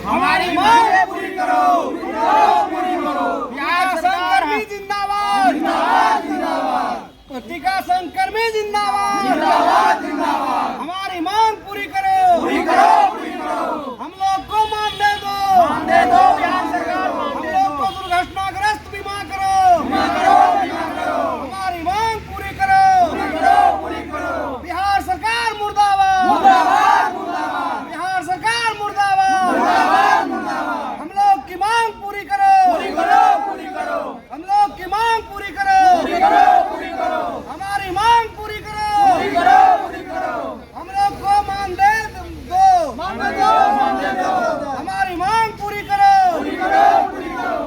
हमारी मांग पूरी करो, पूरी करो। बिहार सरकार भी जिंदाबाद, जिंदाबाद, जिंदाबाद। टीका संकर्मी जिंदाबाद, जिंदाबाद, जिंदाबाद। हमारी मांग पूरी करो, पूरी करो, पूरी करो। हम लोग को मानदेय दो, मानदेय दो। बिहार सरकार हम लोग को दुर्घटनाग्रस्त बीमा करो, बीमा करो, बीमा करो। हमारी मांग पूरी करो, पूरी करो, पूरी करो। बिहार सरकार मुर्दाबाद, मुर्दाबाद, मुर्दाबाद। बिहार सरकार मुर्दाबाद, मुर्दाबाद, मुर्दाबाद। हम लोग की मांग पूरी करो, पूरी करो, पूरी करो। हम लोग की मांग पूरी करो, पूरी करो, पूरी करो। हमारी मांग पूरी करो, पूरी करो, पूरी करो। हम लोग को मानदेय दो, मानदेय दो, मानदेय दो। हमारी मांग पूरी करो, पूरी करो, पूरी करो।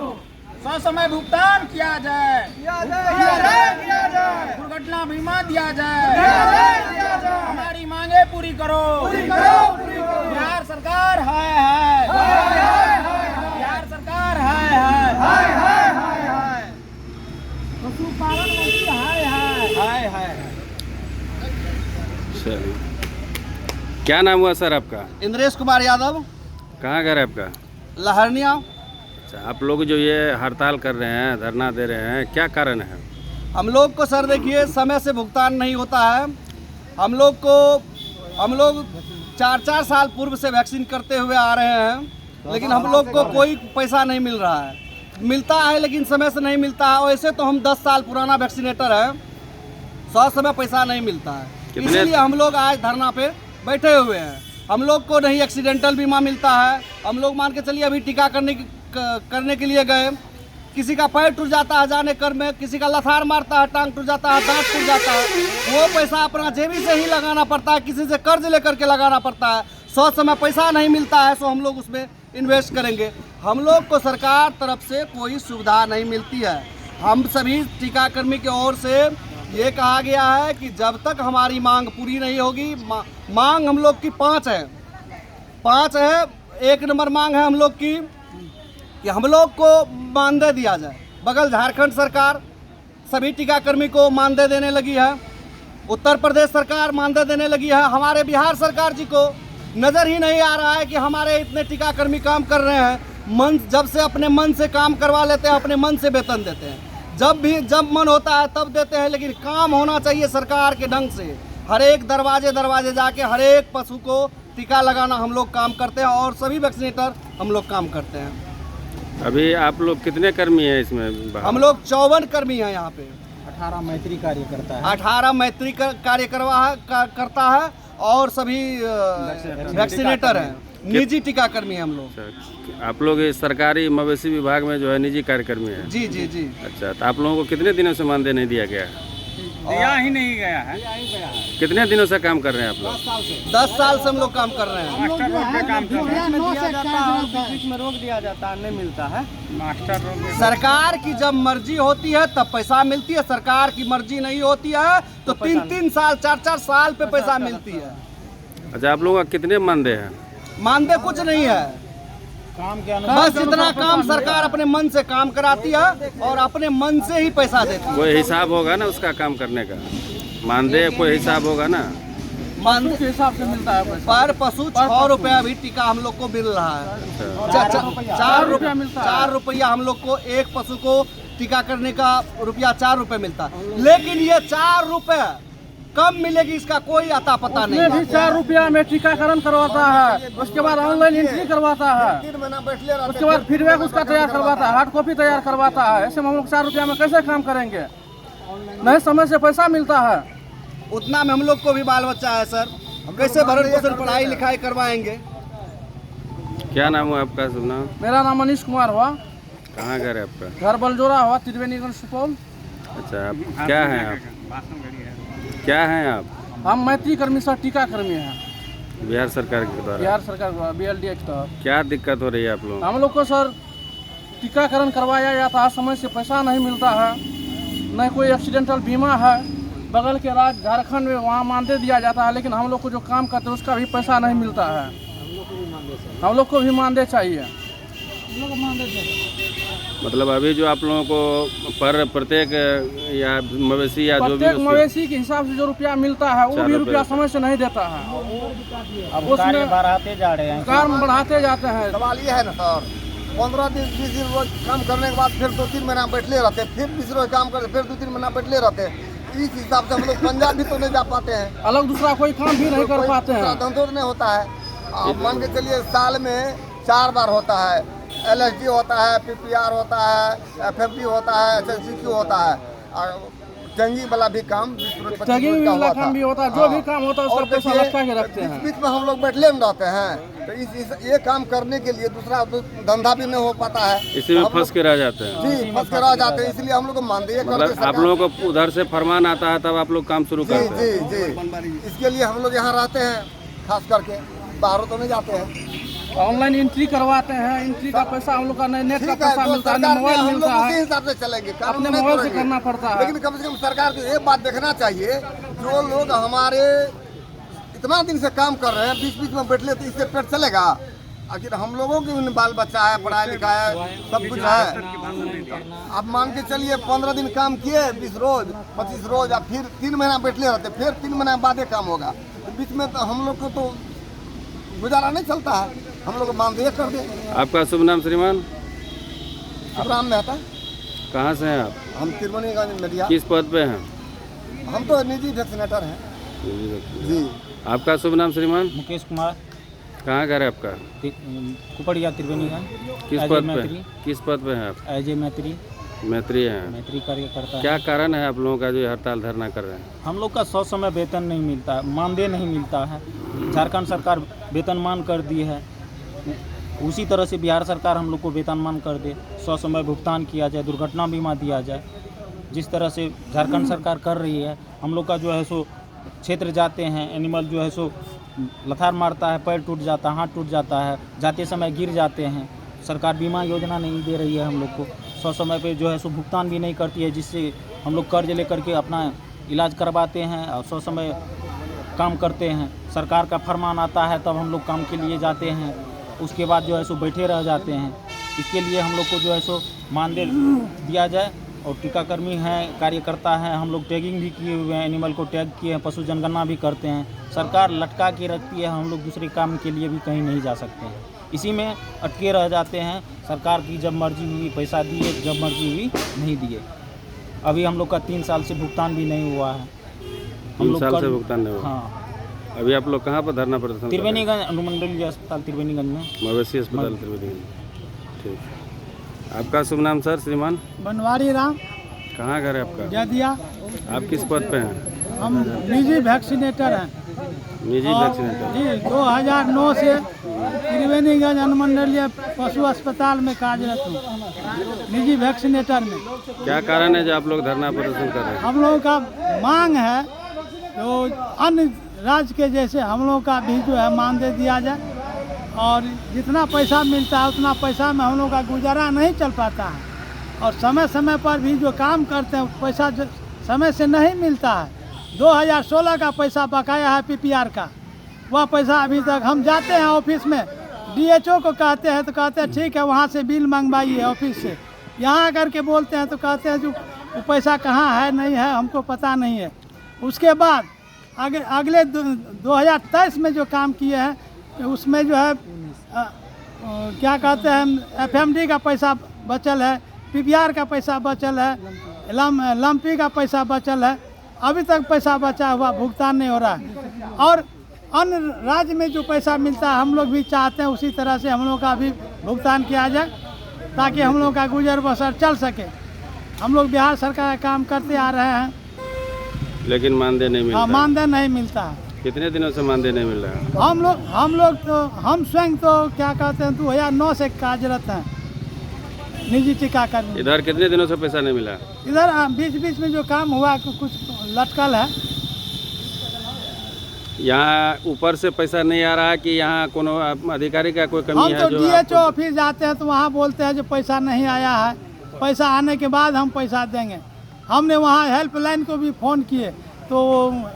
समय भुगतान किया जाए, किया जाए, किया जाए, किया जाए। दुर्घटना बीमा दिया जाए, किया जाए, किया जाए। हमारी मांगे पूरी करो, पूरी करो, पूरी करो। बिहार सरकार है, बिहार सरकार है, हाय हाय हाय हाय। पशुपालन मंत्री है। चलिए, क्या नाम हुआ सर आपका? इंद्रेश कुमार यादव, कहाँ घर है आपका? लहरनिया। अच्छा, आप लोग जो ये हड़ताल कर रहे हैं, धरना दे रहे हैं, क्या कारण है? हम लोग को सर देखिए समय से भुगतान नहीं होता है। हम लोग 4-4 साल पूर्व से वैक्सीन करते हुए आ रहे हैं, लेकिन हम लोग को कोई पैसा नहीं मिल रहा है। मिलता है लेकिन समय से नहीं मिलता है। वैसे तो हम 10 साल पुराना वैक्सीनेटर है, 100 समय पैसा नहीं मिलता है। इसीलिए हम लोग आज धरना पे बैठे हुए हैं। हम लोग को नहीं एक्सीडेंटल बीमा मिलता है। हम लोग मान के चलिए अभी टीका करने के लिए गए, किसी का पैर टूट जाता है जाने कर में, किसी का लथार मारता है, टांग टूट जाता है, दांत टूट जाता है, वो पैसा अपना जेबी से ही लगाना पड़ता है, किसी से कर्ज लेकर के लगाना पड़ता है। 100 समय पैसा नहीं मिलता है, सो हम लोग उसमें इन्वेस्ट करेंगे। हम लोग को सरकार तरफ से कोई सुविधा नहीं मिलती है। हम सभी टीकाकर्मी की ओर से ये कहा गया है कि जब तक हमारी मांग पूरी नहीं होगी, मांग हम लोग की 5 है। 5 है। 1 नंबर मांग है हम लोग की कि हम लोग को मानदेय दिया जाए। बगल झारखंड सरकार सभी टीकाकर्मी को मानदेय देने लगी है, उत्तर प्रदेश सरकार मानदेय देने लगी है। हमारे बिहार सरकार जी को नज़र ही नहीं आ रहा है कि हमारे इतने टीकाकर्मी काम कर रहे हैं। जब से अपने मन से काम करवा लेते हैं, अपने मन से वेतन देते हैं। जब मन होता है तब देते हैं, लेकिन काम होना चाहिए सरकार के ढंग से। हर एक दरवाजे जाके हर एक पशु को टीका लगाना हम लोग काम करते हैं, और सभी वैक्सीनेटर हम लोग काम करते हैं। अभी आप लोग कितने कर्मी हैं इसमें? हम लोग 54 कर्मी हैं यहाँ पे। 18 मैत्री कार्य करता है, 18 मैत्री कार्य करता है, और सभी वैक्सीनेटर हैं। निजी टीकाकर्मी हैं हम लोग। अच्छा, आप लोग इस सरकारी मवेशी विभाग में जो है निजी कार्यकर्मी हैं? जी जी जी। अच्छा, तो आप लोगों को कितने दिनों से मानदेय नहीं दिया गया है? दिया ही नहीं गया है। कितने दिनों से काम कर रहे हैं आप लोग? 10 साल से हम लोग काम कर रहे हैं। मास्टर रोड पे काम कर रहे हैं, बीच में रोक दिया जाता है, नहीं मिलता है। मास्टर रोड पे सरकार की जब मर्जी होती है तब पैसा मिलती है, सरकार की मर्जी नहीं होती है तो 3-3 साल 4-4 साल पे पैसा मिलती है। अच्छा, आप लोगों का कितने मानदेय है? मानदेय कुछ नहीं है, काम के बस इतना काम सरकार अपने मन से काम कराती है और अपने मन से ही पैसा देती है। कोई हिसाब होगा ना उसका काम करने का? मानदेय कोई हिसाब होगा ना? मानदेय के हिसाब से मिलता है पैसा। पर पशु 6 रुपया भी टीका हम लोग को मिल रहा है। 4 रुपया मिलता है। 4 रुपया हम लोग को एक पशु को टीका करने का रुपया 4 रुपये मिलता है। लेकिन ये 4 रुपये कब मिलेगी इसका कोई अता पता नहीं है। 4 रुपया में टीकाकरण करवाता है, उसके बाद ऑनलाइन एंट्री करवाता है, उसके बाद फीडबैक उसका तैयार करवाता है, हार्ड कॉपी तैयार करवाता है। ऐसे में हम लोग 4 रुपया में कैसे काम करेंगे? नहीं समय से पैसा मिलता है। उतना में हम लोग को भी बाल बच्चा है सर, कैसे भरण पोषण पढ़ाई लिखाई करवाएंगे? क्या नाम हुआ आपका? शुभ नाम? मेरा नाम मनीष कुमार हुआ। कहाँ घर है आपका? घर बलजोरा हुआ, त्रिवेणीगंज सुपौल। अच्छा, आप क्या हैं आप? क्या हैं आप? हम मैत्री कर्मी सह टीकाकर्मी हैं, बिहार सरकार के द्वारा? बिहार सरकार BLDH का। क्या दिक्कत हो रही है आप लोग? हम लोग को सर टीकाकरण करवाया जाता है, समय से पैसा नहीं मिलता है, न कोई एक्सीडेंटल बीमा है। बगल के राज्य झारखंड में वहाँ मानदेय दिया जाता है, लेकिन हम लोग को जो काम करते हैं उसका भी पैसा नहीं मिलता है। हम लोग को भी मानदेय चाहिए। मतलब अभी जो आप लोगों को पर प्रत्येक या मवेशी या जो भी प्रत्येक मवेशी के हिसाब से जो रुपया मिलता है वो 4 भी रुपए। रुपया समय से नहीं देता है। अब कार्य बढ़ाते जा रहे हैं। काम बढ़ाते जाते हैं। सवाल ये है ना सर, 15 दिन 20 दिन रोज काम करने के बाद फिर 2-3 महीना बैठले रहते, फिर 20 रोज काम करते, फिर 2-3 महीना बैठले रहते। इस हिसाब से हम लोग पंजाब भी तो नहीं जा पाते हैं, अलग दूसरा कोई काम भी नहीं कर पाते हैं। धंधो नहीं होता है। आप मान के चलिए साल में 4 बार होता है, LSD होता है, PPR होता है, FFD होता है, SSCQ होता है, और टंगी वाला भी काम 20 रोज 25 टंगी रोज का हुआ वाला था। काम भी होता है, जो भी काम होता है उसका और पैसा देखिए, लटका के रखते हैं। बीच में हम लोग बैठले में रहते हैं, तो ये काम करने के लिए दूसरा धंधा भी नहीं हो पाता है। इसी में हम फंस के रह जाते हैं। जी फंस के रह जाते हैं, इसलिए हम लोग को मानदेय कर मतलब आप लोगों को उधर से फरमान आता है तब आप लोग काम शुरू जी करते हैं। जी जी, इसके लिए हम लोग यहाँ रहते हैं, खास करके बाहर तो नहीं जाते हैं। ऑनलाइन एंट्री करवाते हैं, एंट्री का पैसा हम लोग का नहीं, नेट का ठीक है, पैसा तो मिलता है, सरकार मोबाइल हम लोग मिलता उसी है, हिसाब से चलेंगे, कानून अपने नहीं मोबाइल से तोड़ेंगे। करना पड़ता है। लेकिन कम से कम सरकार को ये बात देखना चाहिए, जो लोग हमारे इतना दिन से काम कर रहे हैं, बीच बीच में बैठले तो इससे पेट चलेगा? आखिर हम लोगों की भी बाल बच्चा है, पढ़ाई लिखा है, सब कुछ है। अब मान के चलिए 15 दिन काम किए, 20 रोज 25 रोज, अब फिर 3 महीना बैठले रहते, फिर 3 महीना बाद काम होगा। तो बीच में तो हम लोग को तो गुजारा नहीं चलता है, हम लोग मानदेय कर दे। आपका शुभ नाम श्रीमान? अब्राहम मेहता, कहाँ से हैं आप? हम त्रिवेणीगंज मीडिया, किस पद पे हैं? हम तो निजी वैक्सीनेटर हैं जी। आपका शुभ नाम श्रीमान? मुकेश कुमार, कहाँ घर है आपका? कुपड़िया त्रिवेणीगंज। किस अजय पद पे? मैत्री। किस पद पे हैं आप? अजय मैत्री, मैत्री हैं। मैत्री कार्यकर्ता है। क्या कारण है आप लोगों का जो ये हड़ताल धरना कर रहे हैं? हम लोग का 100 समय वेतन नहीं मिलता है, मानदेय नहीं मिलता है। झारखंड सरकार वेतनमान कर दी है, उसी तरह से बिहार सरकार हम लोग को वेतनमान कर दे, 100 समय भुगतान किया जाए, दुर्घटना बीमा दिया जाए। जिस तरह से झारखंड सरकार कर रही है, हम लोग का जो है सो क्षेत्र जाते हैं, एनिमल जो है सो लथार मारता है, पैर टूट जाता है, हाथ टूट जाता है, जाते समय गिर जाते हैं। सरकार बीमा योजना नहीं दे रही है हम लोग को, 100 समय पे जो है सो भुगतान भी नहीं करती है, जिससे हम लोग कर्ज लेकर के अपना इलाज करवाते हैं और 100 समय काम करते हैं। सरकार का फरमान आता है तब हम लोग काम के लिए जाते हैं, उसके बाद जो है सो बैठे रह जाते हैं। इसके लिए हम लोग को जो है सो मानदेय दिया जाए। और टीकाकर्मी हैं, कार्यकर्ता हैं, हम लोग टैगिंग भी किए हुए हैं, एनिमल को टैग किए हैं, पशु जनगणना भी करते हैं। सरकार लटका के रखती है, हम लोग दूसरे काम के लिए भी कहीं नहीं जा सकते हैं, इसी में अटके रह जाते हैं। सरकार की जब मर्जी हुई पैसा दिए, जब मर्जी हुई नहीं दिए। अभी हम लोग का 3 साल से भुगतान भी नहीं हुआ है। 3 साल से भुगतान नहीं हुआ? हाँ, अभी आप लोग कहाँ पर धरना प्रदर्शन कर रहे हैं? त्रिवेणीगंज अनुमंडलीय अस्पताल त्रिवेणीगंज में। मवेशी अस्पताल त्रिवेणीगंज। ठीक। आपका शुभ नाम सर श्रीमान? बनवारी राम कहाँ घर है आपका? जदिया। आप किस पद पे हैं? हम निजी वैक्सीनेटर हैं निजी वैक्सीनेटर। जी। 2009 से त्रिवेणीगंज अनुमंडलीय पशु अस्पताल में कार्यरत हूँ, निजी वैक्सीनेटर में। क्या कारण है जो आप लोग धरना प्रदर्शन कर रहे हैं? हम लोगों का मांग है तो अन्य राज्य के जैसे हम लोगों का भी जो है मानदेय दिया जाए, और जितना पैसा मिलता है उतना पैसा में हम लोग का गुजारा नहीं चल पाता है, और समय समय पर भी जो काम करते हैं पैसा समय से नहीं मिलता है। 2016 का पैसा बकाया है PPR का, वह पैसा अभी तक हम जाते हैं ऑफिस में, DHO को कहते हैं तो कहते हैं ठीक है वहाँ से बिल मंगवाइए ऑफिस से, यहाँ आकर के बोलते हैं तो कहते हैं जो वो पैसा कहाँ है नहीं है हमको पता नहीं है। उसके बाद अगले 2023 में जो काम किए हैं उसमें जो है क्या कहते हैं FMD का पैसा बचल है, PPR का पैसा बचल है, लंपी का पैसा बचल है, अभी तक पैसा बचा हुआ भुगतान नहीं हो रहा है। और अन्य राज्य में जो पैसा मिलता है हम लोग भी चाहते हैं उसी तरह से हम लोग का भी भुगतान किया जाए, ताकि हम लोग का गुजर बसर चल सके। हम लोग बिहार सरकार का काम करते आ रहे हैं, लेकिन मानदेय नहीं मिलता। मानदेय नहीं मिलता है। कितने दिनों से मानदेय नहीं मिल रहा है? हम स्वयं तो क्या कहते हैं 2009 से कार्यरत हैं, निजी टीकाकरण। इधर कितने दिनों से पैसा नहीं मिला? इधर बीच बीच में जो काम हुआ कुछ लटकल है। यहाँ ऊपर से पैसा नहीं आ रहा है कि यहाँ कोनो अधिकारी का कोई कमी हम है? तो जो DHO ऑफिस जाते हैं तो वहाँ बोलते हैं जो पैसा नहीं आया है, पैसा आने के बाद हम पैसा देंगे। हमने वहाँ हेल्पलाइन को भी फ़ोन किए तो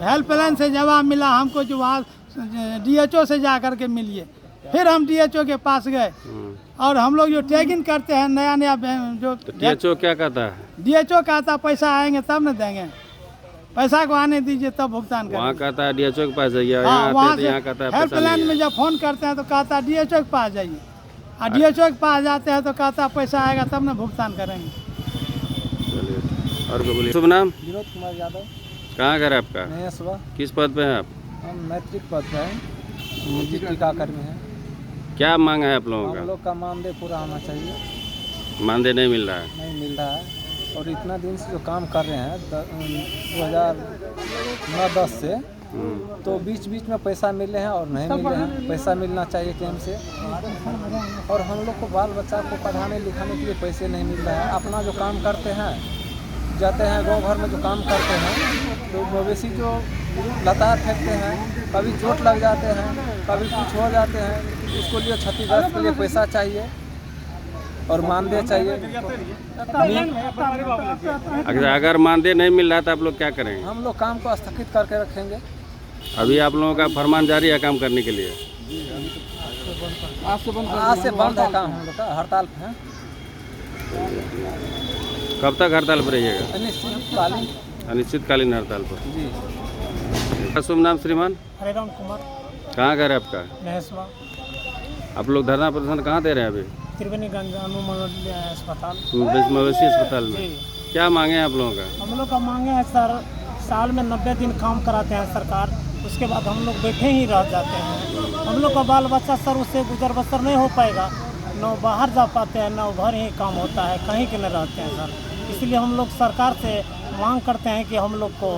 हेल्पलाइन से जवाब मिला हमको जो वहाँ DHO से जा कर के मिलिए, फिर हम DHO के पास गए और हम लोग जो टैगिंग करते हैं नया नया जो तो DHO क्या कहता है? DHO कहता पैसा आएंगे तब न देंगे, पैसा को आने दीजिए तब भुगतान वहाँ करेंगे। कहता है DHO के पास जाइए, हाँ, यहाँ वहाँ आते हैं तो यहाँ कहता है पैसा हेल्पलाइन नहीं में है। जब फोन करते हैं तो कहता है DHO के पास जाइए, और DHO के पास जाते हैं तो कहता पैसा आएगा तब न भुगतान करेंगे। चलिए और को बोलिए। शुभ नाम? विनोद कुमार यादव, कहाँ घर है आपका? महेशवा। किस पद पे हैं आप? हम मैट्रिक पद पर हैं, निजी टीकाकर्मी हैं। क्या मांग है आप लोगों हम का? लोग का मानदेय पूरा होना चाहिए, मानदेय नहीं मिल रहा है। नहीं मिल रहा है। और इतना दिन से जो काम कर रहे हैं 2009-10 से, तो बीच बीच में पैसा मिले हैं और नहीं मिले हैं। पैसा मिलना चाहिए टाइम से। और हम लोग को बाल बच्चा को पढ़ाने लिखाने के लिए पैसे नहीं मिल रहे हैं। अपना जो काम करते हैं, जाते हैं गांव घर में जो काम करते हैं, तो मवेशी जो लता फेंकते हैं, कभी चोट लग जाते हैं, कभी कुछ हो जाते हैं, उसको लिए क्षतिग्रस्त के लिए पैसा चाहिए और मानदेय चाहिए। अगर मानदेय नहीं मिल रहा है तो आप लोग क्या करेंगे? हम लोग काम को स्थगित करके रखेंगे। अभी आप लोगों का फरमान जारी है काम करने के लिए? आज से बंद है काम, हम लोग का हड़ताल पे है। कब तक हड़ताल पर रहिएगा? अनिश्चितकालीन। अनिश्चितकालीन हड़ताल पर। जी। शुभ नाम श्रीमान? हरिराम कुमार, कहाँ घर है आपका? महेशवा, आप लोग धरना प्रदर्शन कहाँ दे रहे हैं अभी? त्रिवेणीगंज अनुमंडलीय अस्पताल। मवेशी अस्पताल में क्या मांगे हैं आप लोगों का? हम लोग का मांगे हैं सर, साल में 90 दिन काम कराते हैं सरकार, उसके बाद हम लोग बैठे ही रह जाते हैं। हम लोग का बाल बच्चा सर उससे गुजर बसर नहीं हो पाएगा, न बाहर जा पाते हैं, न घर ही काम होता है, कहीं के नहीं रहते हैं सर। इसलिए हम लोग सरकार से मांग करते हैं कि हम लोग को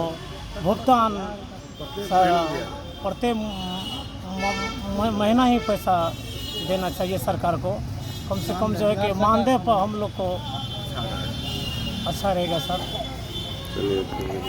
भुगतान प्रत्येक महीना ही पैसा देना चाहिए सरकार को। कम से कम जो है कि मानदेय पर हम लोग को अच्छा रहेगा सर। चलिए ठीक है।